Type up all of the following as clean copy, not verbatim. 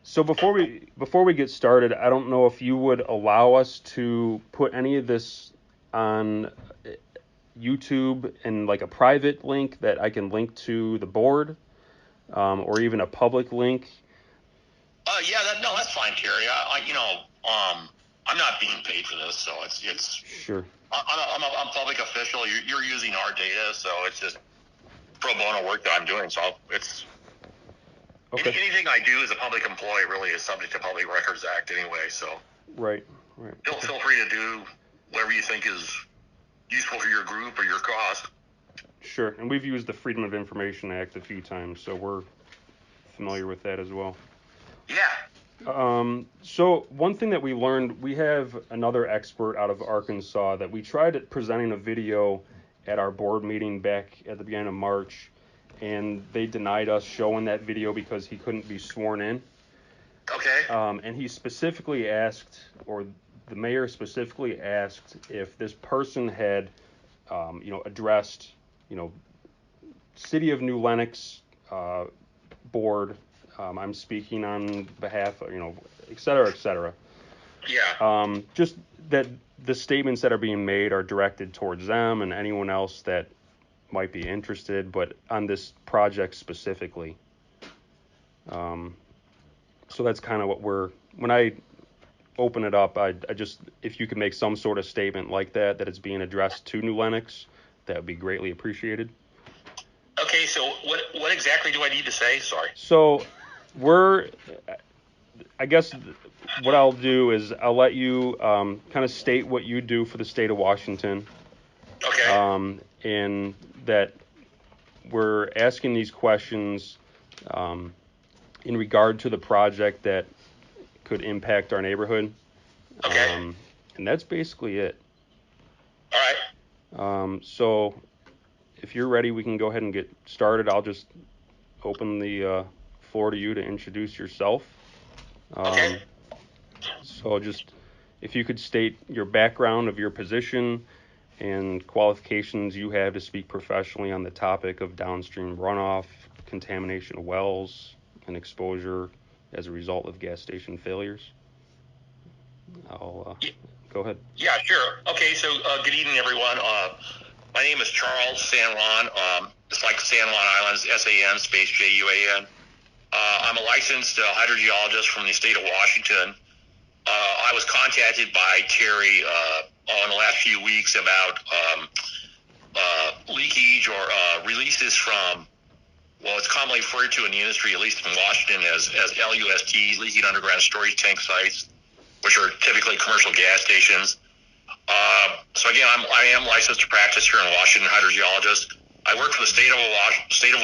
So before we get started, I don't know if you would allow us to put any of this on YouTube in like a private link that I can link to the board, or even a public link. Yeah, that's fine, Terry. I'm not being paid for this, so it's Sure. I'm a public official. You're using our data, so it's just pro bono work that I'm doing. So it's Okay. anything I do as a public employee really is subject to Public Records Act anyway. So Right. feel free to do whatever you think is useful for your group or your cause. Sure. And we've used the Freedom of Information Act a few times, so we're familiar with that as well. Yeah. So one thing that we learned, we have another expert out of Arkansas that we tried presenting a video at our board meeting back at the beginning of March, and they denied us showing that video because he couldn't be sworn in. Okay. And he specifically asked, or the mayor specifically asked, if this person had, addressed, City of New Lenox board. I'm speaking on behalf of, et cetera, et cetera. Yeah. Just that the statements that are being made are directed towards them and anyone else that might be interested, but on this project specifically. So that's kind of what when I open it up, I just, if you could make some sort of statement like that it's being addressed to New Lenox, that would be greatly appreciated. Okay, so what exactly do I need to say? Sorry. So I guess what I'll do is I'll let you kind of state what you do for the state of Washington. Okay. And that we're asking these questions in regard to the project that could impact our neighborhood. Okay. And that's basically it. All right. So if you're ready, we can go ahead and get started. I'll just open the floor to you to introduce yourself. Okay. So just if you could state your background of your position and qualifications you have to speak professionally on the topic of downstream runoff, contamination of wells, and exposure as a result of gas station failures. I'll go ahead. Yeah, sure. Okay, so good evening, everyone. My name is Charles San Juan. It's like San Juan Islands, S-A-N space J-U-A-N. I'm a licensed hydrogeologist from the state of Washington. I was contacted by Terry in the last few weeks about leakage or releases from, well, it's commonly referred to in the industry, at least in Washington, as LUSTs, leaking underground storage tank sites, which are typically commercial gas stations. So again, I am licensed to practice here in Washington, hydrogeologist. I work for the state of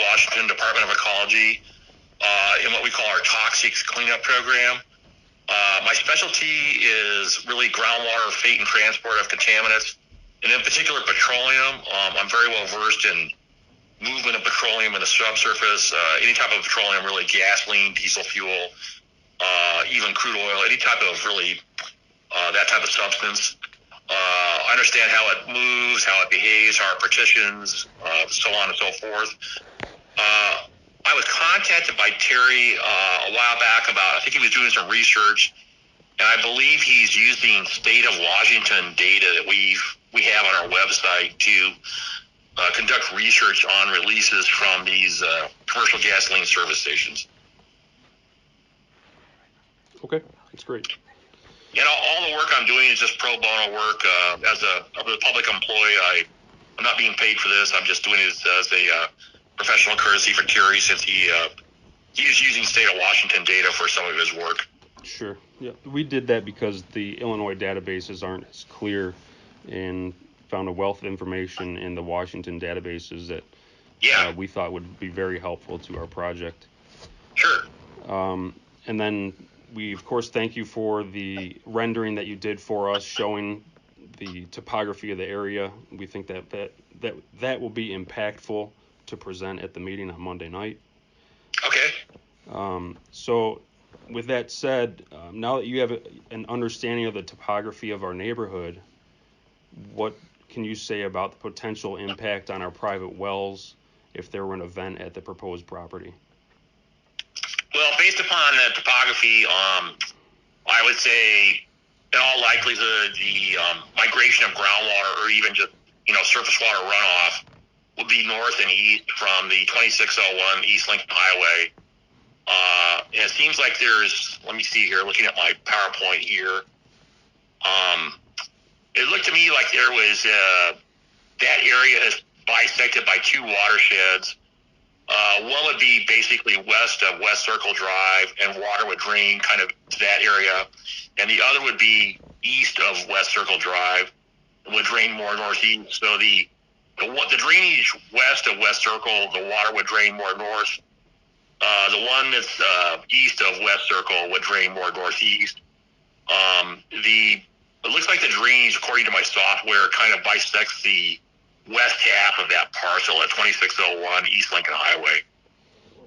Washington Department of Ecology in what we call our toxics cleanup program. My specialty is really groundwater fate and transport of contaminants, and in particular petroleum. I'm very well versed in movement of petroleum in the subsurface, any type of petroleum, really gasoline, diesel fuel, even crude oil, any type of really that type of substance. I understand how it moves, how it behaves, how it partitions, so on and so forth. I was contacted by Terry a while back about, I think he was doing some research, and I believe he's using state of Washington data that we have on our website to conduct research on releases from these commercial gasoline service stations. Okay, that's great. All the work I'm doing is just pro bono work. As a public employee, I'm not being paid for this. I'm just doing it as a professional courtesy for Terry, since he is using state of Washington data for some of his work. Sure. Yeah, we did that because the Illinois databases aren't as clear, and found a wealth of information in the Washington databases that we thought would be very helpful to our project. Sure. And then we, of course, thank you for the rendering that you did for us, showing the topography of the area. We think that will be impactful to present at the meeting on Monday night. Okay. So with that said, now that you have an understanding of the topography of our neighborhood, what can you say about the potential impact on our private wells if there were an event at the proposed property? Well, based upon the topography, I would say in all likelihood the migration of groundwater or even just surface water runoff would be north and east from the 2601 East Lincoln Highway. And it seems like let me see here, looking at my PowerPoint here. It looked to me like there was that area is bisected by two watersheds. One would be basically west of West Circle Drive, and water would drain kind of to that area. And the other would be east of West Circle Drive, would drain more northeast. So the drainage west of West Circle, the water would drain more north. The one that's east of West Circle would drain more northeast. It looks like the drainage, according to my software, kind of bisects the west half of that parcel at 2601 East Lincoln Highway.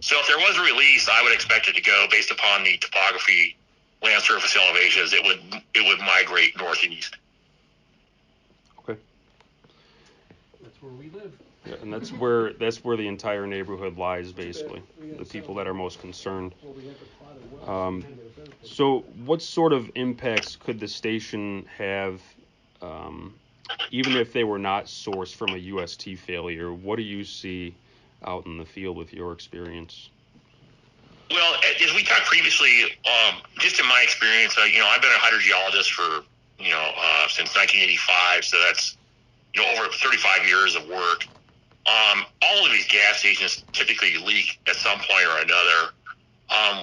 So if there was a release, I would expect it to go based upon the topography, land surface elevations. It would migrate northeast. Okay. That's where we live. Yeah, and that's where the entire neighborhood lies, basically. The people that are most concerned. So what sort of impacts could the station have, even if they were not sourced from a UST failure? What do you see out in the field with your experience? Well, as we talked previously, just in my experience, I've been a hydrogeologist for since 1985, so that's over 35 years of work. All of these gas stations typically leak at some point or another.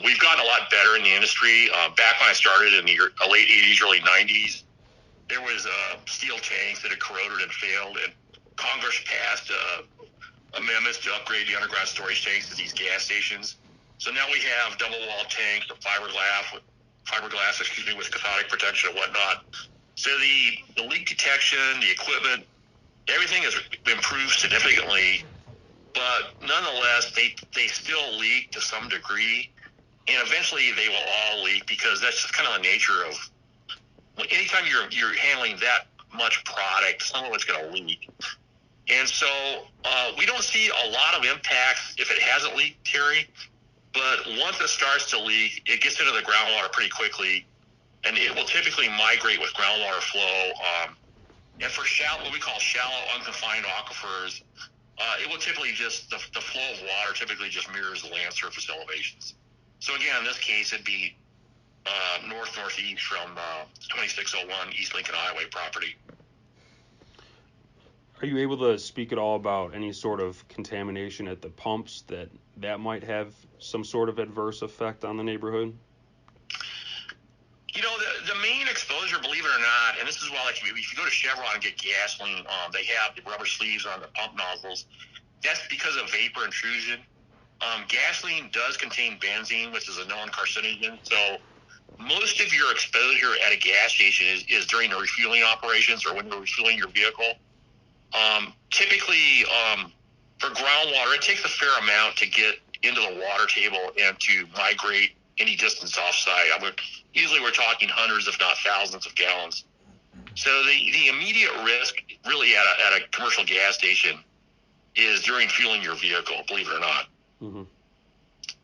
We've gotten a lot better in the industry. Back when I started in the late 80s, early 90s, there was steel tanks that had corroded and failed, and Congress passed amendments to upgrade the underground storage tanks at these gas stations. So now we have double-wall tanks of fiberglass, with cathodic protection and whatnot. So the leak detection, the equipment, everything has improved significantly, but nonetheless, they still leak to some degree, and eventually they will all leak because that's just kind of the nature of anytime you're handling that much product, some of it's going to leak. And so we don't see a lot of impacts if it hasn't leaked, Terry, but once it starts to leak, it gets into the groundwater pretty quickly, and it will typically migrate with groundwater flow. And for what we call shallow, unconfined aquifers, it will typically just, the flow of water typically just mirrors the land surface elevations. So again, in this case, it'd be northeast from 2601 East Lincoln Highway property. Are you able to speak at all about any sort of contamination at the pumps that might have some sort of adverse effect on the neighborhood? The main exposure, believe it or not, and this is why, if you go to Chevron and get gasoline, they have the rubber sleeves on the pump nozzles. That's because of vapor intrusion. Gasoline does contain benzene, which is a known carcinogen. So most of your exposure at a gas station is during the refueling operations or when you're refueling your vehicle. Typically, for groundwater, it takes a fair amount to get into the water table and to migrate any distance off-site. Usually we're talking hundreds, if not thousands of gallons. So the immediate risk really at a commercial gas station is during fueling your vehicle, believe it or not. Mm-hmm.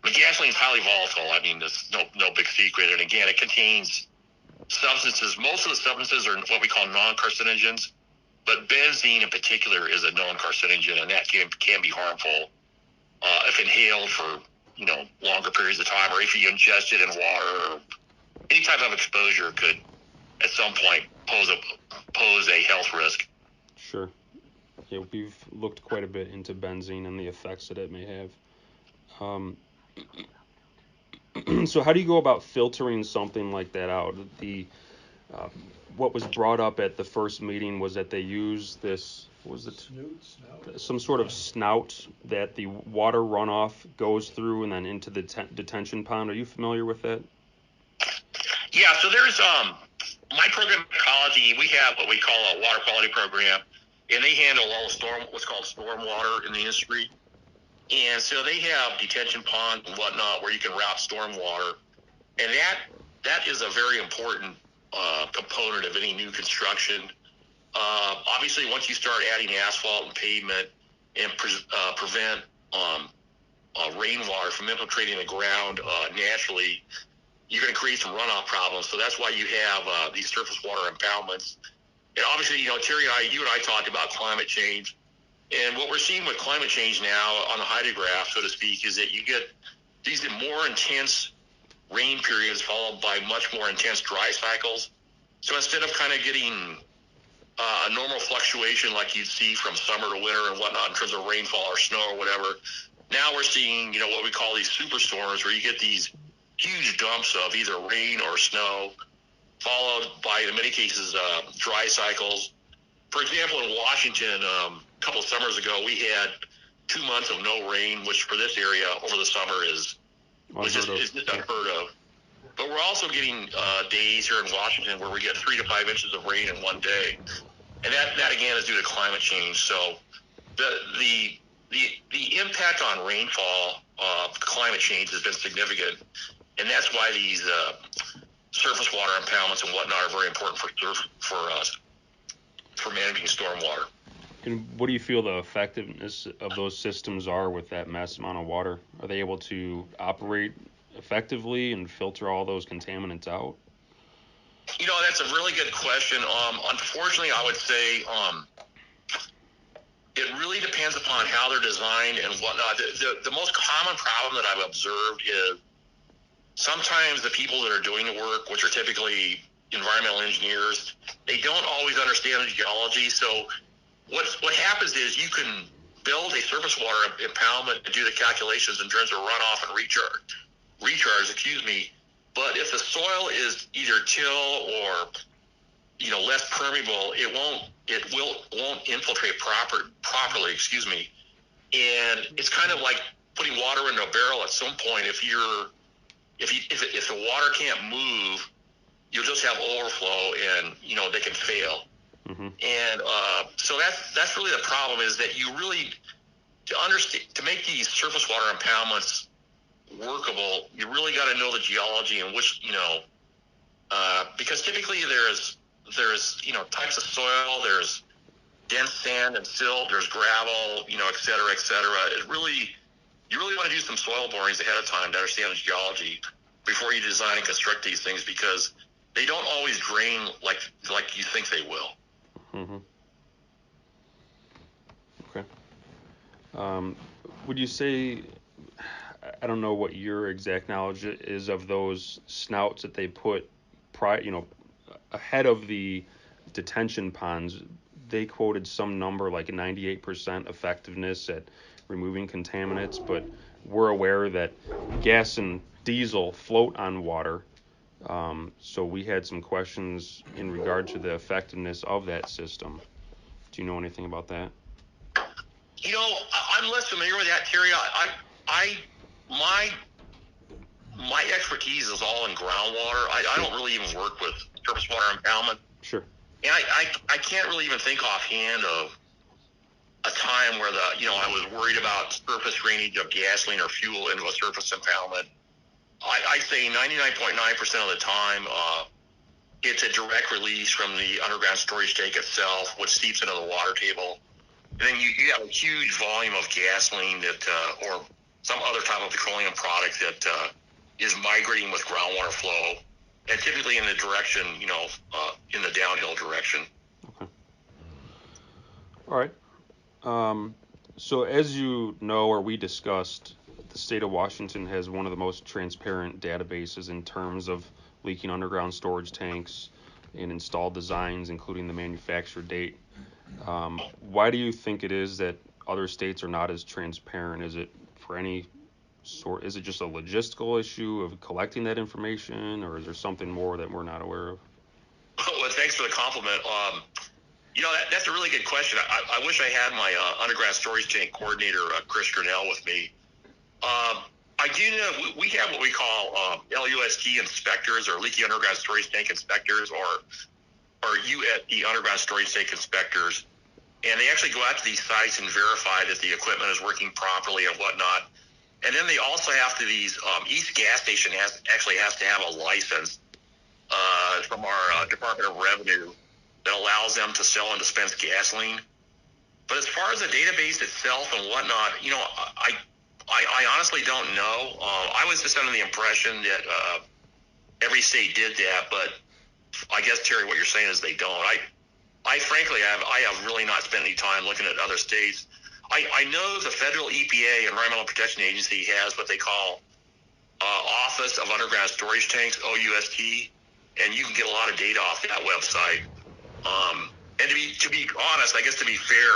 The gasoline is highly volatile. That's no big secret. And again, it contains substances. Most of the substances are what we call non-carcinogens, but benzene in particular is a known carcinogen, and that can be harmful if inhaled for longer periods of time, or if you ingest it in water, or any type of exposure could at some point pose a health risk. Sure. Yeah, we've looked quite a bit into benzene and the effects that it may have. So how do you go about filtering something like that out? What was brought up at the first meeting was that they use this, some sort of snout that the water runoff goes through and then into the detention pond. Are you familiar with that? Yeah, so there's my program, Ecology. We have what we call a water quality program, and they handle all what's called stormwater in the industry. And so they have detention ponds and whatnot where you can route stormwater, and that is a very important component of any new construction. Obviously, once you start adding asphalt and pavement and prevent rainwater from infiltrating the ground naturally, you're going to create some runoff problems. So that's why you have these surface water impoundments. And obviously, Terry you and I talked about climate change. And what we're seeing with climate change now on the hydrograph, so to speak, is that you get these more intense rain periods followed by much more intense dry cycles. So instead of kind of getting a normal fluctuation like you'd see from summer to winter and whatnot in terms of rainfall or snow or whatever, now we're seeing, what we call these superstorms, where you get these huge dumps of either rain or snow, followed by, in many cases, dry cycles. For example, in Washington, a couple of summers ago, we had 2 months of no rain, which for this area over the summer is just unheard of. But we're also getting days here in Washington where we get 3 to 5 inches of rain in one day, and that again is due to climate change. So the impact on rainfall of climate change has been significant, and that's why these surface water impoundments and whatnot are very important for managing stormwater. And what do you feel the effectiveness of those systems are with that mass amount of water? Are they able to operate effectively and filter all those contaminants out? That's a really good question. Unfortunately, I would say it really depends upon how they're designed and whatnot. The most common problem that I've observed is sometimes the people that are doing the work, which are typically environmental engineers, they don't always understand the geology. So what happens is you can build a surface water impoundment and do the calculations in terms of runoff and recharge, but if the soil is either till or less permeable, it won't infiltrate properly, and it's kind of like putting water into a barrel. At some point, if the water can't move, you'll just have overflow, and they can fail. Mm-hmm. And so that's really the problem, is that you really, to make these surface water impoundments workable, you really got to know the geology in which, because typically there's types of soil, there's dense sand and silt, there's gravel, et cetera, et cetera. You really want to do some soil borings ahead of time to understand the geology before you design and construct these things, because they don't always drain like you think they will. Mm-hmm. Okay. Would you say, I don't know what your exact knowledge is of those snouts that they put ahead of the detention ponds? They quoted some number like 98% effectiveness at removing contaminants, but we're aware that gas and diesel float on water. So we had some questions in regard to the effectiveness of that system. Do you know anything about that? I'm less familiar with that, Terry. My expertise is all in groundwater. I don't really even work with surface water impoundment. Sure. And I can't really even think offhand of a time where I was worried about surface drainage of gasoline or fuel into a surface impoundment. I say 99.9% of the time, it's a direct release from the underground storage tank itself, which seeps into the water table. And then you have a huge volume of gasoline or some other type of petroleum product that is migrating with groundwater flow, and typically in the direction, in the downhill direction. Okay. All right. So as you know, or we discussed, the state of Washington has one of the most transparent databases in terms of leaking underground storage tanks and installed designs, including the manufacture date. Why do you think it is that other states are not as transparent? Is it for any sort? Is it just a logistical issue of collecting that information, or is there something more that we're not aware of? Well, thanks for the compliment. That's a really good question. I wish I had my underground storage tank coordinator, Chris Grinnell, with me. I do know we have what we call LUST inspectors, or leaky underground storage tank inspectors, or UST underground storage tank inspectors, and they actually go out to these sites and verify that the equipment is working properly and whatnot. And then they also have to each gas station has to have a license from our Department of Revenue that allows them to sell and dispense gasoline. But as far as the database itself and whatnot, I honestly don't know. I was just under the impression that every state did that, but I guess, Terry, what you're saying is they don't. I frankly I have really not spent any time looking at other states. I know the federal EPA, Environmental Protection Agency, has what they call Office of Underground Storage Tanks, OUST, and you can get a lot of data off that website. And to be honest, I guess to be fair,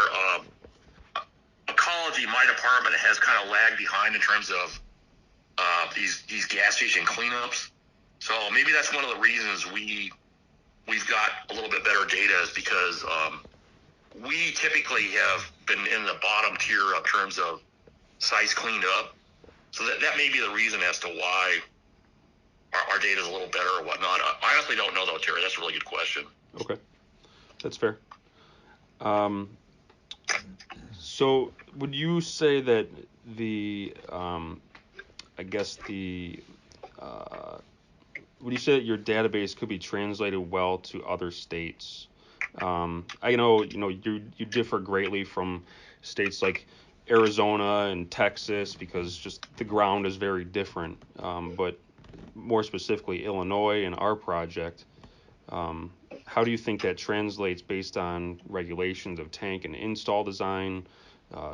Ecology, my department, has kind of lagged behind in terms of these gas station cleanups. So maybe that's one of the reasons we've got a little bit better data, is because we typically have been in the bottom tier in terms of sites cleaned up. So that may be the reason as to why our data is a little better or whatnot. I honestly don't know, though, Terry. That's a really good question. Okay, that's fair. So would you say that would you say that your database could be translated well to other states? I know, you differ greatly from states like Arizona and Texas because just the ground is very different. But more specifically, Illinois and our project, how do you think that translates based on regulations of tank and install design,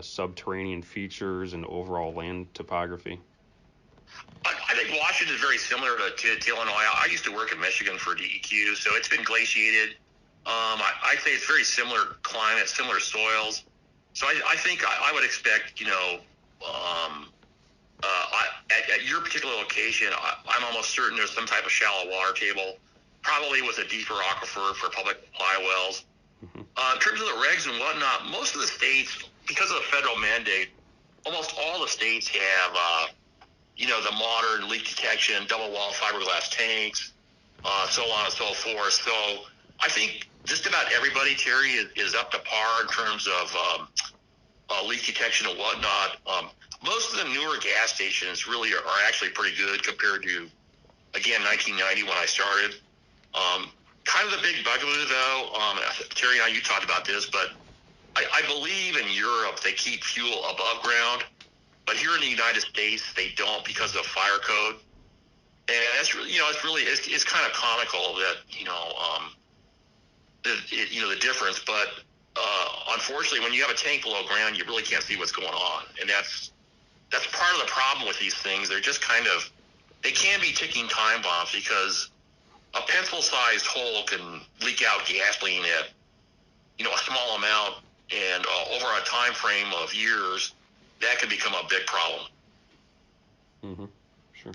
subterranean features, and overall land topography? I think Washington is very similar to Illinois. I used to work in Michigan for DEQ, so it's been glaciated. I'd say it's very similar climate, similar soils. So I think I would expect, at your particular location, I'm almost certain there's some type of shallow water table, probably with a deeper aquifer for public supply wells. In terms of the regs and whatnot, most of the states, because of the federal mandate, almost all the states have, the modern leak detection, double wall fiberglass tanks, so on and so forth. So I think just about everybody, Terry, is up to par in terms of leak detection and whatnot. Most of the newer gas stations really are actually pretty good compared to, again, 1990 when I started. Kind of the big bugaboo, though, Terry and I, you talked about this, but I believe in Europe they keep fuel above ground, but here in the United States they don't because of fire code. And that's really, it's kind of comical that, the difference. But unfortunately, when you have a tank below ground, you really can't see what's going on, and that's part of the problem with these things. They're just they can be ticking time bombs, because a pencil-sized hole can leak out gasoline at, a small amount, and over a time frame of years, that can become a big problem. Mm-hmm. Sure.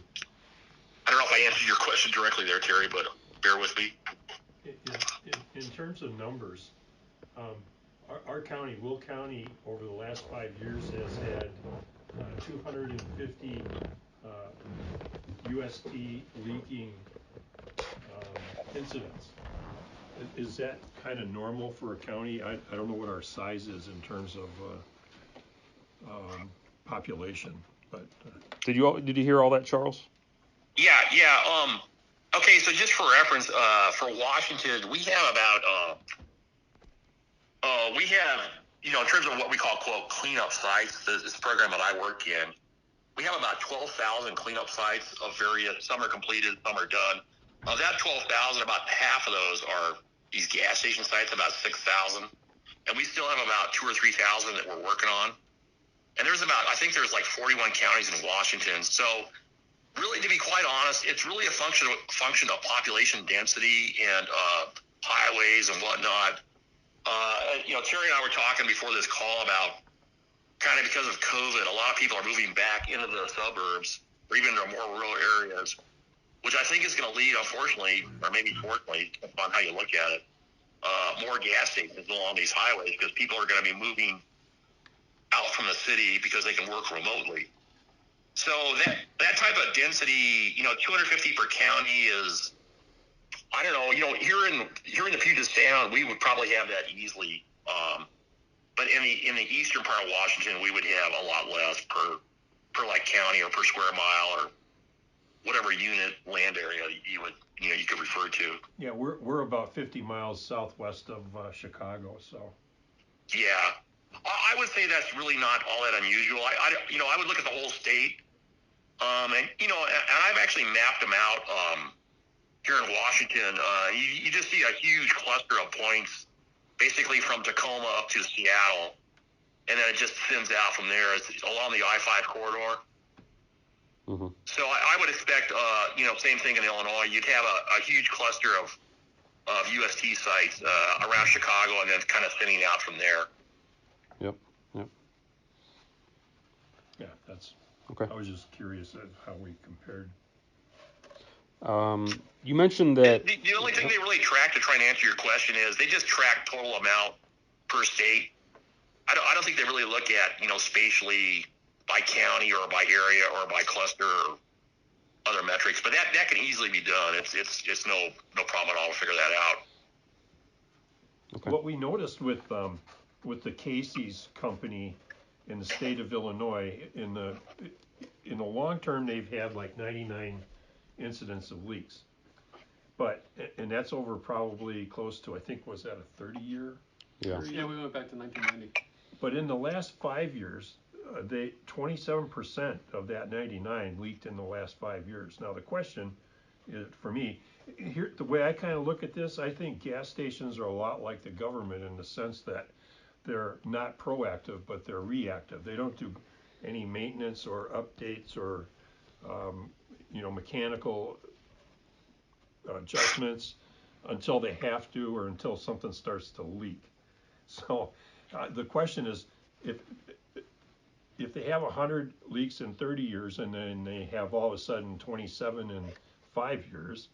I don't know if I answered your question directly there, Terry, but bear with me. In terms of numbers, our county, Will County, over the last 5 years has had 250 UST leaking incidents. Is that kind of normal for a county? I don't know what our size is in terms of population, but did you hear all that, Charles? Yeah. Okay, so just for reference, for Washington, we have about in terms of what we call, quote, cleanup sites, this program that I work in, we have about 12,000 cleanup sites of various. Some are completed, some are done. Of that 12,000, about half of those are these gas station sites, about 6,000, and we still have about 2,000 or 3,000 that we're working on. And I think there's like 41 counties in Washington. So really, to be quite honest, it's really a function of population density and highways and whatnot. Terry and I were talking before this call about kind of, because of COVID, a lot of people are moving back into the suburbs or even into more rural areas, which I think is going to lead, unfortunately, or maybe fortunately, depending on how you look at it, more gas stations along these highways, because people are going to be moving out from the city because they can work remotely. So that type of density, 250 per county is, I don't know, here in the Puget Sound, we would probably have that easily. But in the eastern part of Washington, we would have a lot less per like county or per square mile or whatever unit land area you could refer to. Yeah, we're about 50 miles southwest of Chicago, so. Yeah. I would say that's really not all that unusual. I would look at the whole state, and I've actually mapped them out here in Washington. You just see a huge cluster of points, basically from Tacoma up to Seattle, and then it just thins out from there. It's along the I-5 corridor. Mm-hmm. So I would expect, same thing in Illinois. You'd have a huge cluster of UST sites around Chicago, and then kind of thinning out from there. Yep. Yeah, that's Okay. I was just curious at how we compared. You mentioned that The only thing they really track, to try and answer your question, is they just track total amount per state. I don't think they really look at, spatially by county or by area or by cluster or other metrics, but that can easily be done. It's no problem at all to figure that out. Okay. What we noticed with the Casey's company in the state of Illinois, in the long term, they've had like 99 incidents of leaks, and that's over probably close to, I think, was that a 30-year? Yeah. Yeah, we went back to 1990. But in the last 5 years, 27% of that 99 leaked in the last 5 years. Now the question is, for me, here, the way I kind of look at this, I think gas stations are a lot like the government in the sense that they're not proactive, but they're reactive. They don't do any maintenance or updates or mechanical adjustments until they have to, or until something starts to leak. So the question is, if they have 100 leaks in 30 years and then they have all of a sudden 27 in 5 years,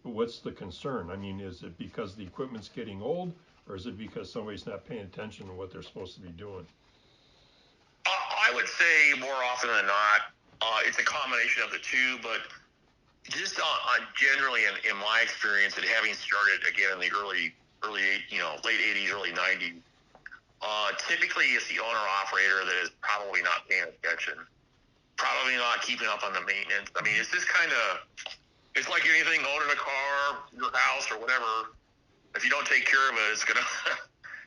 what's the concern? I mean, is it because the equipment's getting old, or is it because somebody's not paying attention to what they're supposed to be doing? I would say more often than not, it's a combination of the two, but just generally in my experience, and having started again in the late 80s, early 90s, typically it's the owner-operator that is probably not paying attention, probably not keeping up on the maintenance. I mean, it's just it's like anything, owning a car, your house, or whatever. If you don't take care of it,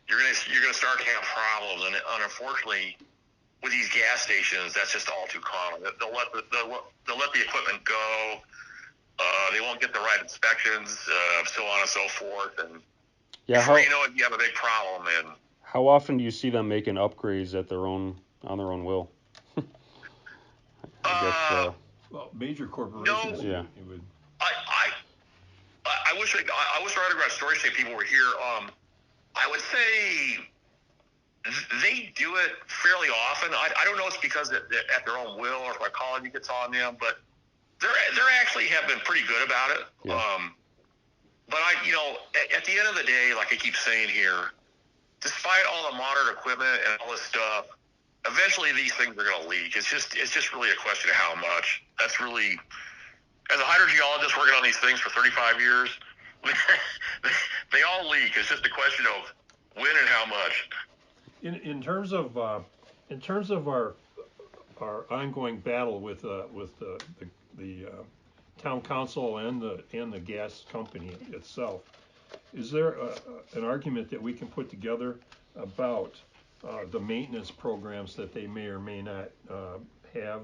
you're gonna start to have problems. And unfortunately, with these gas stations, that's just all too common. They'll let the equipment go. They won't get the right inspections, so on and so forth. And before you know it, you have a big problem. And how often do you see them making upgrades on their own will? I guess, well, major corporations. No, yeah. It would. I wish our underground storage tank people were here. I would say they do it fairly often. I don't know if it's because at their own will or if Ecology gets on them, but they're actually have been pretty good about it. Yeah. But at the end of the day, like I keep saying here, despite all the modern equipment and all this stuff, eventually these things are going to leak. It's just really a question of how much. That's really, as a hydrogeologist working on these things for 35 years, they all leak. It's just a question of when and how much. In terms of our ongoing battle with the town council and the gas company itself, is there an argument that we can put together about the maintenance programs that they may or may not have,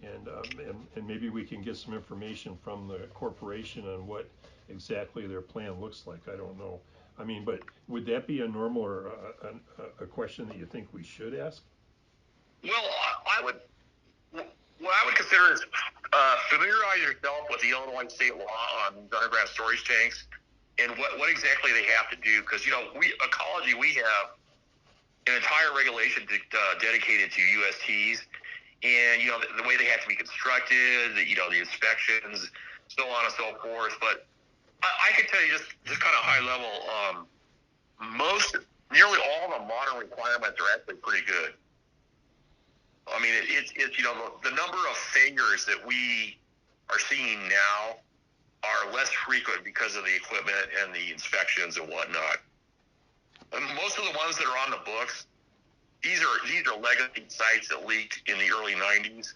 and maybe we can get some information from the corporation on what exactly their plan looks like? I don't know. I mean, but would that be a normal or a question that you think we should ask? Well, what I would consider is familiarize yourself with the Illinois state law on underground storage tanks and what exactly they have to do. Because, Ecology, we have an entire regulation dedicated to USTs, and, the way they have to be constructed, the inspections, so on and so forth. But I can tell you just kind of high level, nearly all the modern requirements are actually pretty good. I mean, it's the number of failures that we are seeing now are less frequent because of the equipment and the inspections and whatnot. And most of the ones that are on the books, these are legacy sites that leaked in the early 90s,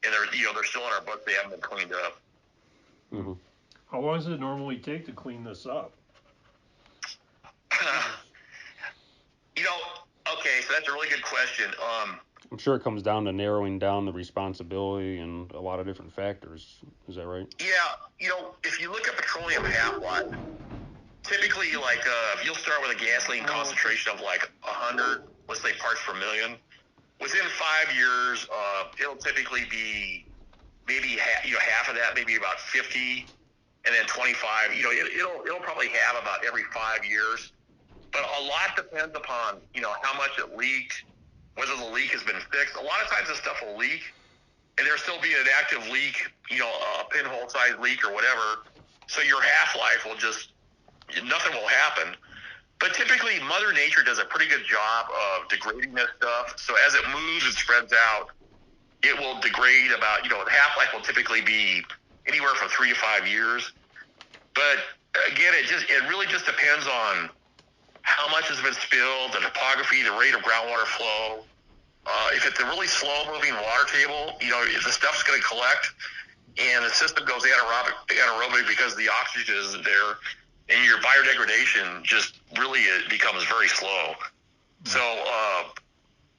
and they're still on our books. They haven't been cleaned up. Mm-hmm. How long does it normally take to clean this up? Okay, so really good question. I'm sure it comes down to narrowing down the responsibility and a lot of different factors. Is that right? Yeah, if you look at petroleum half-life, typically, you'll start with a gasoline concentration of like 100, let's say, parts per million. Within 5 years, it'll typically be maybe half of that, maybe about 50, and then 25. It'll probably have about every 5 years. But a lot depends upon how much it leaked, whether the leak has been fixed. A lot of times, this stuff will leak, and there'll still be an active leak, a pinhole-sized leak or whatever. So your half-life will nothing will happen. But typically, Mother Nature does a pretty good job of degrading this stuff. So as it moves and spreads out, it will degrade about, the half-life will typically be anywhere from 3 to 5 years. But again, it really just depends on how much has been spilled, the topography, the rate of groundwater flow. If it's a really slow-moving water table, if the stuff's going to collect and the system goes anaerobic because the oxygen isn't there, and your biodegradation just really becomes very slow. So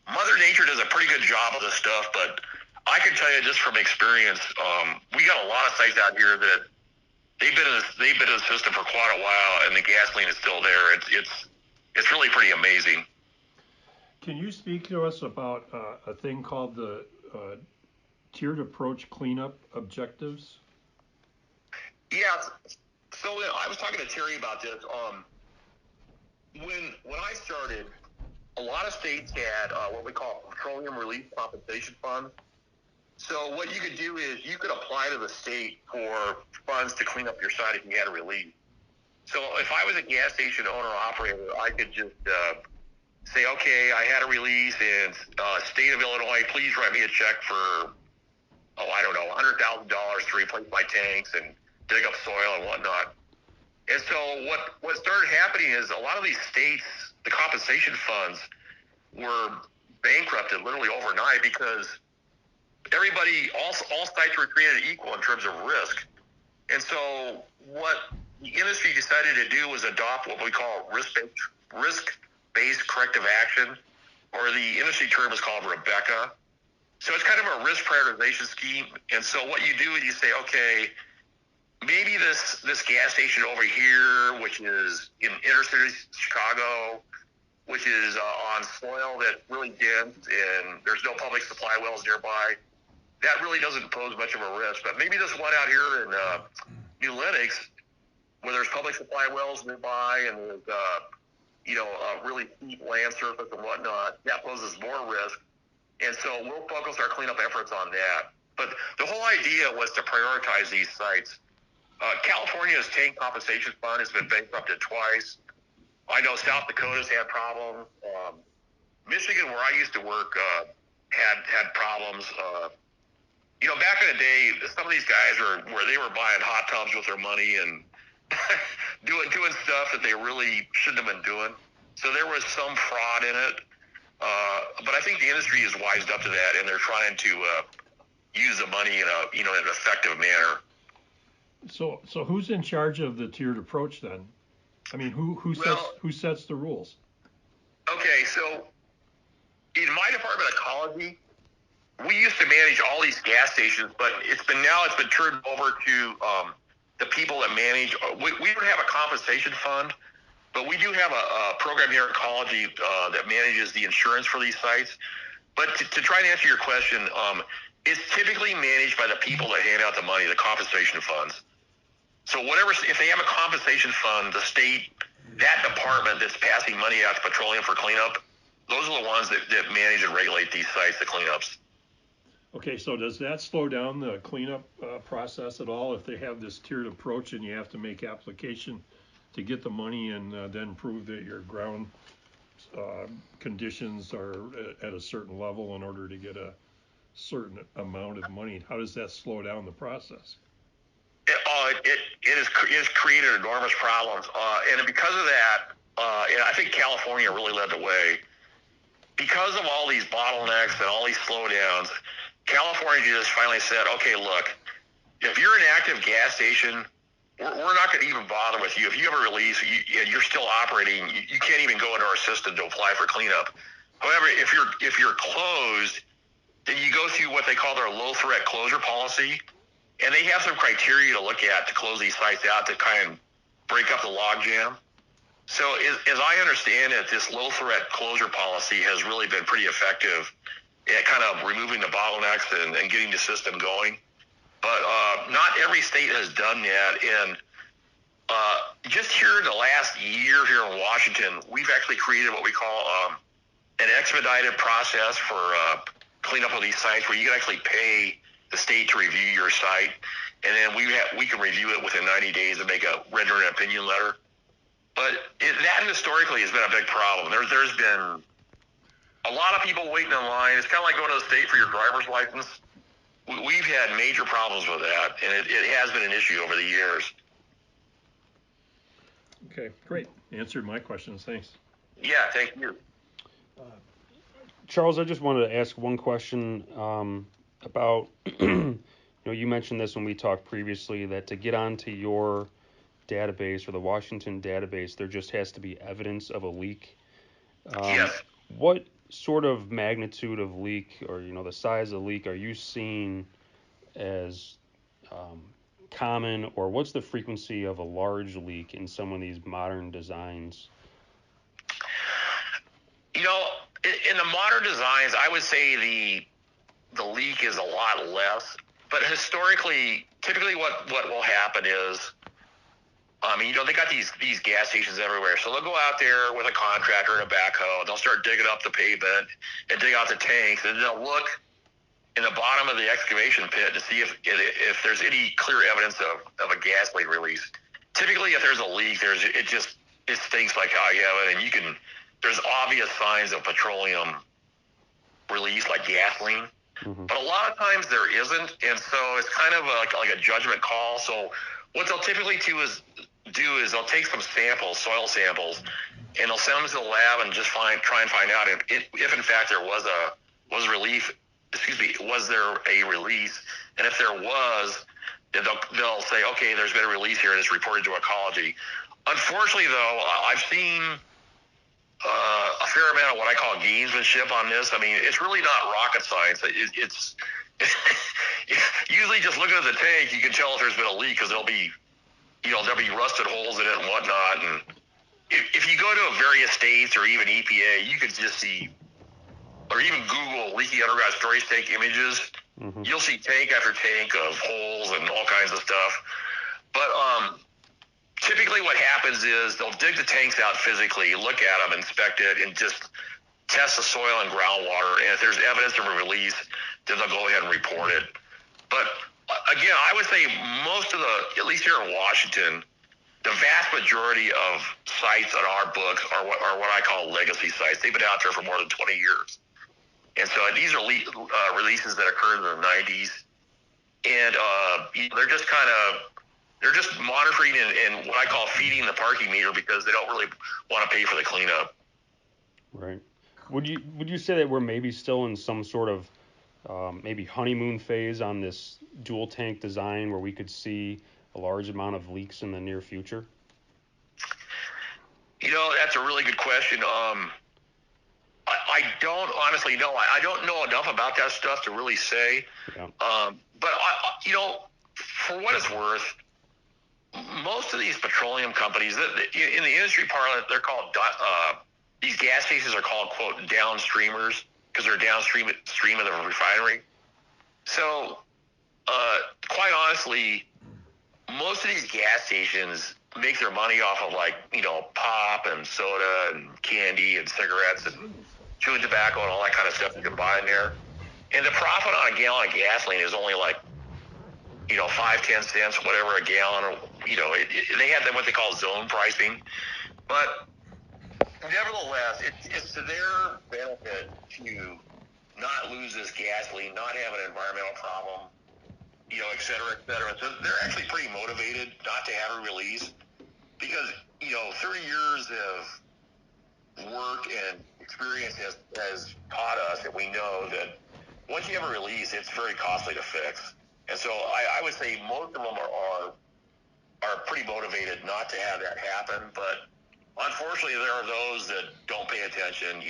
Mother Nature does a pretty good job of this stuff, but I can tell you just from experience, we got a lot of sites out here that they've been in the system for quite a while, and the gasoline is still there. It's really pretty amazing. Can you speak to us about a thing called the tiered approach cleanup objectives? Yeah. So I was talking to Terry about this. When I started, a lot of states had what we call petroleum relief compensation funds. So what you could do is you could apply to the state for funds to clean up your site if you had a relief. So if I was a gas station owner or operator, I could just say, okay, I had a release in state of Illinois. Please write me a check for, I don't know, $100,000 to replace my tanks and dig up soil and whatnot. And so what started happening is a lot of these states, the compensation funds, were bankrupted literally overnight because all sites were created equal in terms of risk. And so what the industry decided to do was adopt what we call risk-based corrective action, or the industry term is called Rebecca. So it's kind of a risk prioritization scheme. And so what you do is you say, okay, maybe this gas station over here, which is in inner city Chicago, which is on soil that's really dense and there's no public supply wells nearby, that really doesn't pose much of a risk. But maybe this one out here in New Lenox, where there's public supply wells nearby and there's a really steep land surface and whatnot, that poses more risk. And so we'll focus our cleanup efforts on that. But the whole idea was to prioritize these sites. California's tank compensation fund has been bankrupted twice. I know South Dakota's had problems. Michigan, where I used to work, had problems. Back in the day, some of these guys where they were buying hot tubs with their money and doing stuff that they really shouldn't have been doing. So there was some fraud in it. But I think the industry is wised up to that, and they're trying to use the money in an effective manner. So who's in charge of the tiered approach then? I mean, who sets the rules? Okay, so in my department of ecology, we used to manage all these gas stations, but it's been turned over to the people that manage. We don't have a compensation fund, but we do have a program here at Ecology that manages the insurance for these sites. But to try to answer your question, it's typically managed by the people that hand out the money, the compensation funds. So if they have a compensation fund, the state, that department that's passing money out to petroleum for cleanup, those are the ones that manage and regulate these sites, the cleanups. Okay, so does that slow down the cleanup process at all if they have this tiered approach and you have to make application to get the money and then prove that your ground conditions are at a certain level in order to get a certain amount of money? How does that slow down the process? It has created enormous problems, and because of that, and I think California really led the way. Because of all these bottlenecks and all these slowdowns, California just finally said, okay, look, if you're an active gas station, we're not going to even bother with you. If you have a release, you're still operating, you can't even go into our system to apply for cleanup. However, if you're closed, then you go through what they call their low threat closure policy, and they have some criteria to look at to close these sites out to kind of break up the logjam. So as I understand it, this low threat closure policy has really been pretty effective at kind of removing the bottlenecks and getting the system going. But not every state has done that. And just here in the last year here in Washington, we've actually created what we call an expedited process for cleanup of these sites where you can actually pay the state to review your site. And then we can review it within 90 days and make a render an opinion letter. But that historically has been a big problem. There's been a lot of people waiting in line. It's kind of like going to the state for your driver's license. We've had major problems with that, and it has been an issue over the years. Okay, great. Answered my questions. Thanks. Yeah, thank you. Charles, I just wanted to ask one question about, you mentioned this when we talked previously, that to get onto your database or the Washington database, there just has to be evidence of a leak. Yes. What sort of magnitude of leak, or the size of leak, are you seeing as common, or what's the frequency of a large leak in some of these modern designs? In the modern designs, I would say the leak is a lot less. But historically, typically what will happen is, they got these gas stations everywhere. So they'll go out there with a contractor and a backhoe, and they'll start digging up the pavement and dig out the tanks, and they'll look in the bottom of the excavation pit to see if there's any clear evidence of a gas leak release. Typically, if there's a leak, it stinks like how you have it, and there's obvious signs of petroleum release like gasoline. Mm-hmm. But a lot of times there isn't, and so it's kind of like a judgment call. So what they'll typically do is they'll take some samples, soil samples, and they'll send them to the lab and just try and find out if in fact there was a relief. Was there a release? And if there was, then they'll say, okay, there's been a release here and it's reported to Ecology. Unfortunately, though, I've seen a fair amount of what I call gamesmanship on this. It's really not rocket science. It's usually just looking at the tank, you can tell if there's been a leak because there'll be rusted holes in it and whatnot. And if you go to various states or even EPA, you could just see, or even Google leaky underground storage tank images. Mm-hmm. You'll see tank after tank of holes and all kinds of stuff. But typically what happens is they'll dig the tanks out physically, look at them, inspect it, and just test the soil and groundwater. And if there's evidence of a release, then they'll go ahead and report it. But again, I would say most of at least here in Washington, the vast majority of sites on our books are what I call legacy sites. They've been out there for more than 20 years. And so these are releases that occurred in the 90s. And they're just monitoring and what I call feeding the parking meter because they don't really want to pay for the cleanup. Right. Would you say that we're maybe still in some sort of maybe honeymoon phase on this dual tank design where we could see a large amount of leaks in the near future? That's a really good question. I don't honestly know. I don't know enough about that stuff to really say. Yeah. But for what it's worth, most of these petroleum companies, in the industry parlance, they're called these gas stations are called quote downstreamers because they're downstream of the refinery. So, quite honestly, most of these gas stations make their money off of pop and soda and candy and cigarettes and chewing tobacco and all that kind of stuff you can buy in there. And the profit on a gallon of gasoline is only 5-10 cents, whatever a gallon, or they have what they call zone pricing. But nevertheless, it's to their benefit to not lose this gasoline, not have an environmental problem, et cetera, et cetera. So they're actually pretty motivated not to have a release because 30 years of work and experience has taught us that we know that once you have a release, it's very costly to fix. And so I would say most of them are pretty motivated not to have that happen. But unfortunately, there are those that don't pay attention,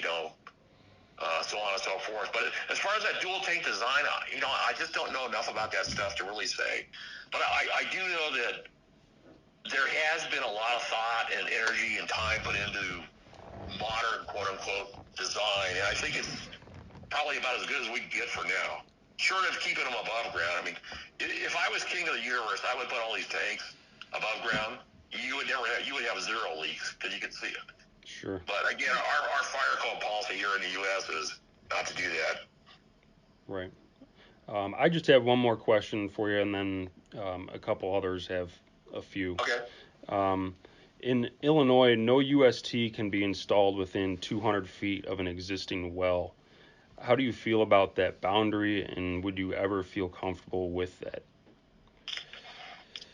so on and so forth. But as far as that dual tank design, I just don't know enough about that stuff to really say. But I do know that there has been a lot of thought and energy and time put into modern, quote unquote, design, and I think it's probably about as good as we can get for now. Short of keeping them above ground. I mean, if I was king of the universe, I would put all these tanks above ground. You would have zero leaks because you could see it. Sure. But again, our fire code policy here in the U.S. is not to do that. Right. I just have one more question for you, and then a couple others have a few. Okay. In Illinois, no UST can be installed within 200 feet of an existing well. How do you feel about that boundary, and would you ever feel comfortable with that?